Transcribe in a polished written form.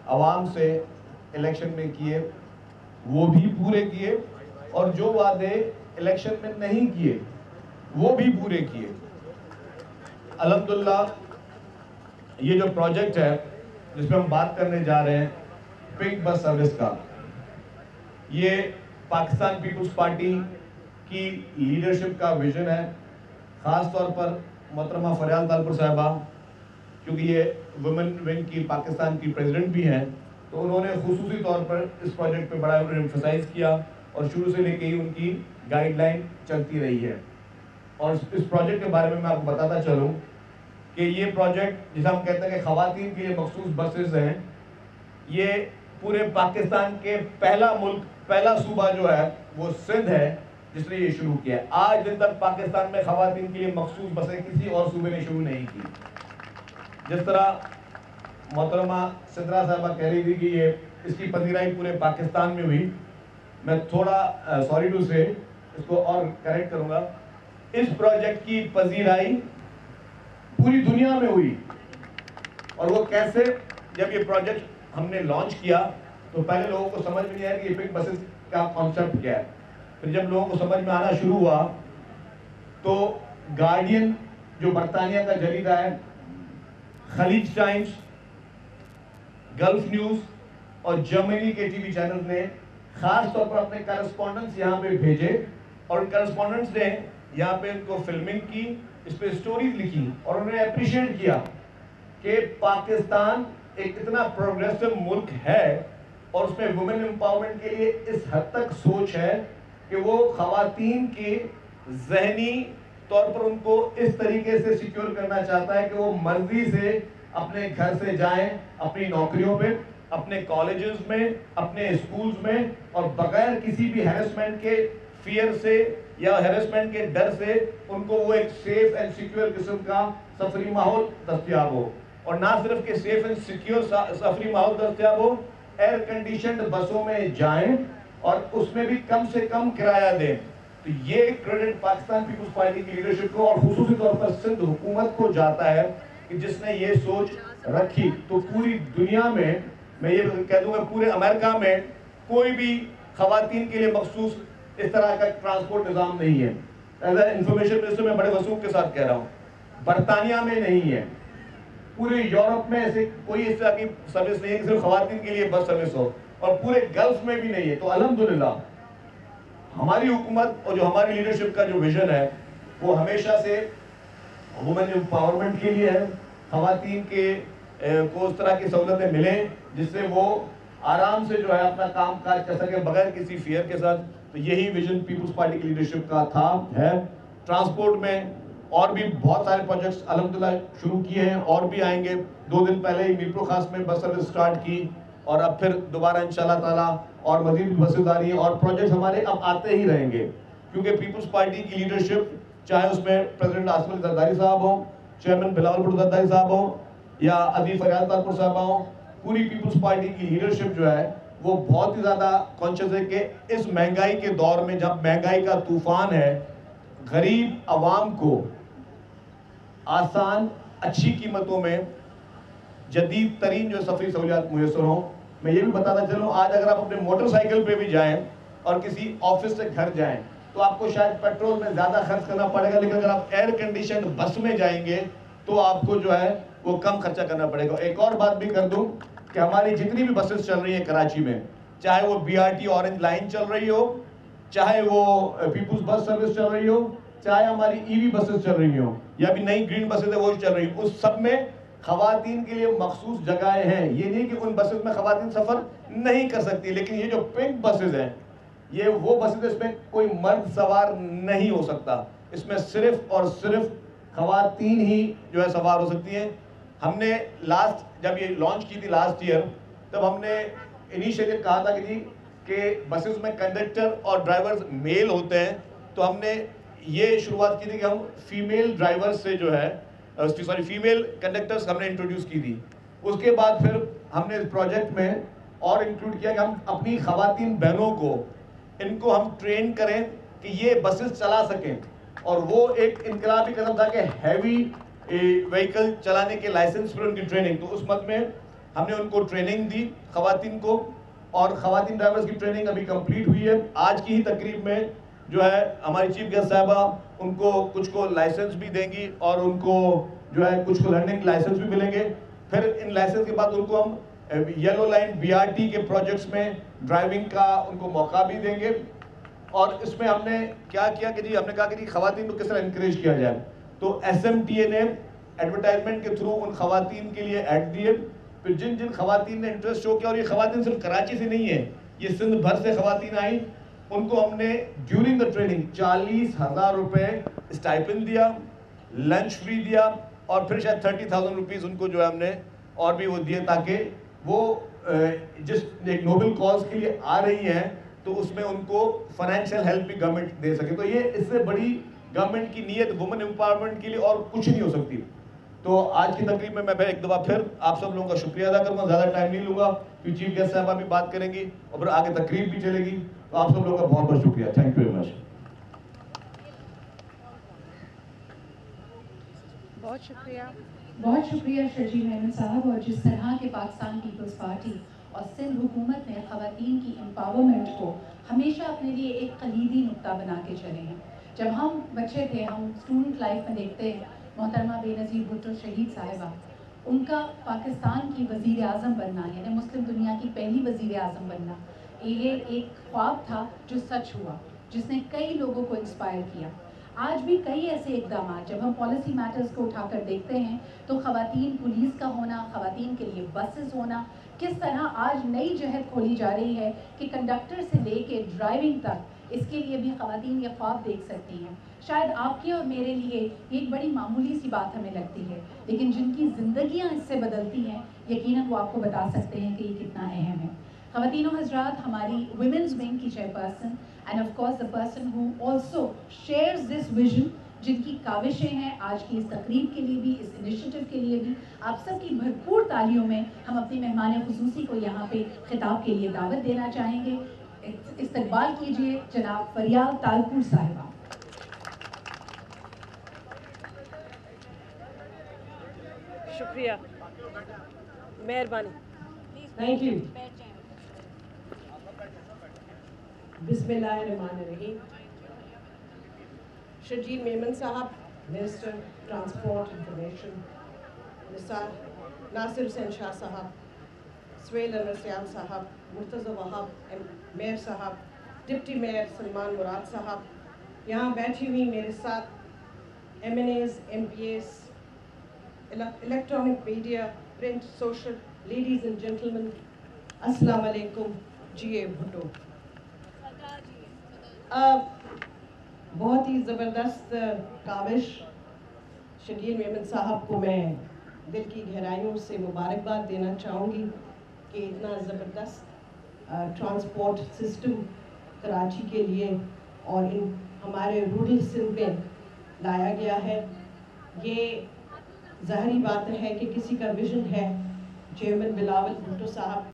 عوام سے الیکشن میں کیے وہ بھی پورے کیے، اور جو وعدے الیکشن میں نہیں کیے وہ بھی پورے کیے۔ الحمدللہ یہ جو پروجیکٹ ہے جس پہ ہم بات کرنے جا رہے ہیں، پنک بس سروس کا، یہ پاکستان پیپلز پارٹی کی لیڈرشپ کا ویژن ہے۔ خاص طور پر محترمہ فریال تالپور صاحبہ، کیونکہ یہ ویمن ونگ کی پاکستان کی پریزیڈنٹ بھی ہیں، تو انہوں نے خصوصی طور پر اس پروجیکٹ پہ بڑا ایمفسائز کیا، اور شروع سے لے کے ہی ان کی گائیڈ لائن چلتی رہی ہے۔ اور اس پروجیکٹ کے بارے میں آپ کو بتاتا چلوں کہ یہ پروجیکٹ جسے ہم کہتے ہیں کہ خواتین کے لیے مخصوص بسز ہیں، یہ پورے پاکستان کے پہلا صوبہ جو ہے وہ سندھ ہے جس نے یہ شروع کیا ہے۔ آج دن تک پاکستان میں خواتین کے لیے مخصوص بسیں کسی اور صوبے نے شروع نہیں کی۔ جس طرح محترمہ سدرا صاحبہ کہہ رہی تھی کہ یہ اس کی پذیرائی پورے پاکستان میں ہوئی، میں تھوڑا سوری ٹو سے اس کو اور کریکٹ کروں گا، اس پروجیکٹ کی پذیرائی پوری دنیا میں ہوئی۔ اور وہ کیسے؟ جب یہ پروجیکٹ ہم نے لانچ کیا تو پہلے لوگوں کو سمجھ میں نہیں آیا کہ یہ پنک بسز کا کانسیپٹ کیا ہے۔ پھر جب لوگوں کو سمجھ میں آنا شروع ہوا تو گارڈین جو برطانیہ کا جریدہ ہے، خلیج ٹائمز، گلف نیوز اور جرمنی کے ٹی وی چینل نے خاص طور پر اپنے کرسپونڈنٹس یہاں پہ بھیجے، اور ان کرسپونڈنٹس نے یہاں پہ ان کو فلمنگ کی، اس پہ سٹوریز لکھی، اور انہوں نے اپریشیٹ کیا کہ پاکستان ایک اتنا پروگریسو ملک ہے اور اس میں وومن امپاورمنٹ کے لیے اس حد تک سوچ ہے کہ وہ خواتین کی ذہنی طور پر ان کو اس طریقے سے سیکیور کرنا چاہتا ہے کہ وہ مرضی سے اپنے گھر سے جائیں اپنی نوکریوں پہ، اپنے کالجز میں، اپنے اسکولز میں، اور بغیر کسی بھی ہیرسمنٹ کے فیئر سے یا ہیرسمنٹ کے ڈر سے ان کو وہ ایک سیف اینڈ سیکیور قسم کا سفری ماحول دستیاب ہو۔ اور نہ صرف کہ سیف اینڈ سیکیور سفری ماحول دستیاب ہو، ایئر کنڈیشنڈ بسوں میں جائیں اور اس میں بھی کم سے کم کرایہ دیں۔ تو یہ کریڈٹ پاکستان پیپلز پارٹی کی لیڈرشپ کو اور خصوصی طور پر سندھ حکومت کو جاتا ہے کہ جس نے یہ سوچ رکھی۔ تو پوری دنیا میں یہ کہہ دوں گا پورے امریکہ میں کوئی بھی خواتین کے لیے مخصوص اس طرح کا ٹرانسپورٹ نظام نہیں ہے۔ ایز اے انفارمیشن منسٹر میں بڑے وثوق کے ساتھ کہہ رہا ہوں، برطانیہ میں نہیں ہے، پورے یورپ میں ایسے کوئی اس طرح کی سروس نہیں ہے کہ صرف خواتین کے لیے بس سروس ہو، اور پورے گلف میں بھی نہیں ہے۔ تو الحمدللہ ہماری حکومت اور جو ہماری لیڈرشپ کا جو ویژن ہے وہ ہمیشہ سے وومن امپاورمنٹ کے لیے ہے، خواتین کے کو اس طرح کی سہولتیں ملیں جس سے وہ آرام سے جو ہے اپنا کام کاج کر سکے بغیر کسی فیئر کے ساتھ۔ تو یہی ویژن پیپلز پارٹی کی لیڈرشپ کا تھا ہے۔ ٹرانسپورٹ میں اور بھی بہت سارے پروجیکٹس الحمدللہ شروع کیے ہیں، اور بھی آئیں گے۔ 2 دن پہلے ہی میرپور خاص میں بس سروس سٹارٹ کی، اور اب پھر دوبارہ انشاءاللہ تعالیٰ اور مزید بسیں آ رہی ہیں، اور پروجیکٹس ہمارے اب آتے ہی رہیں گے، کیونکہ پیپلز پارٹی کی لیڈرشپ چاہے اس میں پریزیڈنٹ آصف علی زرداری صاحب ہوں، چیئرمین بلاول بھٹو زرداری صاحب ہوں، یا ادھی فریال تالپور صاحبہ ہوں، پوری پیپلز پارٹی کی لیڈرشپ جو ہے وہ بہت ہی زیادہ کانشیس ہے کہ اس مہنگائی کے دور میں جب مہنگائی کا طوفان ہے، غریب عوام کو آسان اچھی قیمتوں میں جدید ترین جو سفری سہولیات میسر ہوں۔ میں یہ بھی بتانا چلوں، آج اگر آپ اپنے موٹر سائیکل پہ بھی جائیں اور کسی آفس سے گھر جائیں تو آپ کو شاید پیٹرول میں زیادہ خرچ کرنا پڑے گا، لیکن اگر آپ ایئر کنڈیشنڈ بس میں جائیں گے تو آپ کو جو ہے وہ کم خرچہ کرنا پڑے گا۔ ایک اور بات بھی کر دوں کہ ہماری جتنی بھی بسز چل رہی ہیں کراچی میں، چاہے وہ B R T orange line چل رہی ہو، چاہے وہ پیپلز بس سروس چل رہی ہو، چاہے ہماری ای وی بسز چل رہی ہوں، یا بھی نئی گرین بسز ہیں وہ چل رہی ہیں، اس سب میں خواتین کے لیے مخصوص جگہیں ہیں۔ یہ نہیں کہ ان بسز میں خواتین سفر نہیں کر سکتی، لیکن یہ جو پنک بسز ہیں یہ وہ بسز، اس میں کوئی مرد سوار نہیں ہو سکتا، اس میں صرف اور صرف خواتین ہی جو ہے سوار ہو سکتی ہیں۔ ہم نے جب یہ لانچ کی تھی لاسٹ ایئر، تب ہم نے انیشیٹو کہا تھا کہ بسز میں کنڈکٹر اور ڈرائیورز میل ہوتے ہیں، تو ہم نے یہ شروعات کی تھی کہ ہم فیمیل ڈرائیور سے جو ہے فیمیل کنڈکٹرز ہم نے انٹروڈیوس کی تھی۔ اس کے بعد پھر ہم نے اس پروجیکٹ میں اور انکلوڈ کیا کہ ہم اپنی خواتین بہنوں کو ان کو ہم ٹرین کریں کہ یہ بسز چلا سکیں، اور وہ ایک انقلابی قدم تھا کہ ہیوی وہیکل چلانے کے لائسنس پر ان کی ٹریننگ۔ تو اس مد میں ہم نے ان کو ٹریننگ دی خواتین کو, اور خواتین ڈرائیورز کی ٹریننگ ابھی کمپلیٹ ہوئی ہے. آج کی ہی تقریب میں جو ہے ہماری چیف گیسٹ صاحبہ ان کو کچھ کو لائسنس بھی دیں گی, اور ان کو جو ہے کچھ کو لرننگ لائسنس بھی ملیں گے. پھر ان لائسنس کے بعد ان کو ہم یلو لائن BRT کے پروجیکٹس میں ڈرائیونگ کا ان کو موقع بھی دیں گے. اور اس میں ہم نے کیا کیا کہ جی ہم نے کہا کہ جی خواتین کو کس طرح انکریج کیا جائے, تو SMTA نے ایڈورٹائزمنٹ کے تھرو ان خواتین کے لیے ایڈ دیے. پھر جن جن خواتین نے انٹرسٹ شو کیا, اور یہ خواتین صرف کراچی سے نہیں ہے, یہ سندھ بھر سے خواتین آئیں, ان کو ہم نے ڈیورنگ دا ٹریننگ 40,000 روپے اسٹائپن دیا, لنچ فری دیا, اور پھر شاید 30,000 روپیز ان کو جو ہے ہم نے اور بھی وہ دیے, تاکہ وہ جس ایک نوبل کاز کے لیے آ رہی ہیں تو اس میں ان کو فائنینشیل ہیلپ بھی گورنمنٹ دے سکے. تو یہ اس سے بڑی گورنمنٹ کی نیت وومن امپاورمنٹ کے لیے اور کچھ نہیں ہو سکتی. تو آج کی تقریب میں پھر ایک دفعہ پھر آپ سب لوگوں کا شکریہ ادا کروں گا. زیادہ ٹائم نہیں لوں گا کیونکہ چیف گیسٹ صاحبہ بھی بات کریں گی اور پھر آگے تقریب بھی چلے گی. تو آپ سب لوگوں کا بہت بہت شکریہ. Thank you very much. بہت شکریہ شرجیل میمن صاحب. اور جس طرح کے پاکستان پیپلز پارٹی اور سندھ حکومت نے خواتین کی امپاورمنٹ کو ہمیشہ اپنے لیے ایک کلیدی نقطہ بنا کے چلے ہیں. جب ہم بچے تھے, ہم اسٹوڈنٹ لائف میں دیکھتے ہیں محترمہ بے نظیر بھٹو شہید صاحبہ, ان کا پاکستان کی وزیر اعظم بننا, یعنی مسلم دنیا کی پہلی وزیر اعظم بننا, یہ ایک خواب تھا جو سچ ہوا, جس نے کئی لوگوں کو انسپائر کیا. آج بھی کئی ایسے اقدامات جب ہم پالیسی میٹرز کو اٹھا کر دیکھتے ہیں تو خواتین پولیس کا ہونا, خواتین کے لیے بسز ہونا, کس طرح آج نئی جہد کھولی جا رہی ہے کہ کنڈکٹر سے لے کے ڈرائیونگ تک اس کے لیے بھی خواتین یہ خواب دیکھ سکتی ہیں. شاید آپ کے اور میرے لیے یہ ایک بڑی معمولی سی بات ہمیں لگتی ہے, لیکن جن کی زندگیاں اس سے بدلتی ہیں یقیناً وہ آپ کو بتا سکتے ہیں کہ یہ کتنا اہم ہے. خواتین و حضرات, ہماری ویمنز ونگ کی chairperson and of course the person who also shares this vision, جن کی کاوشیں ہیں آج کی اس تقریب کے لیے بھی, اس انیشیٹو کے لیے بھی, آپ سب کی بھرپور تالیوں میں ہم اپنی مہمان خصوصی کو یہاں پہ خطاب کے لیے دعوت دینا چاہیں گے. استقبال کیجیے جناب فریال تالپور صاحبہ. شکریہ, مہربانی. Thank you. بسم اللہ الرحمن الرحیم. شرجیل میمن صاحب, minister transport information, Nasir Hussain Shah صاحب, سہیل انور سیال صاحب, مرتضی وہاب میئر صاحب, ڈپٹی میئر سلمان مراد صاحب, یہاں بیٹھی ہوئی میرے ساتھ MNAs, MPAs, electronic media, print, social, ladies and gentlemen, السلام علیکم. GA بھٹو. بہت ہی زبردست کاوش. شرجیل میمن صاحب کو میں دل کی گہرائیوں سے مبارکباد دینا چاہوں گی کہ اتنا زبردست ٹرانسپورٹ سسٹم کراچی کے لیے اور ہمارے رورل سندھ میں لایا گیا ہے. یہ ظاہری بات ہے کہ کسی کا ویژن ہے. چیئرمین بلاول بھٹو صاحب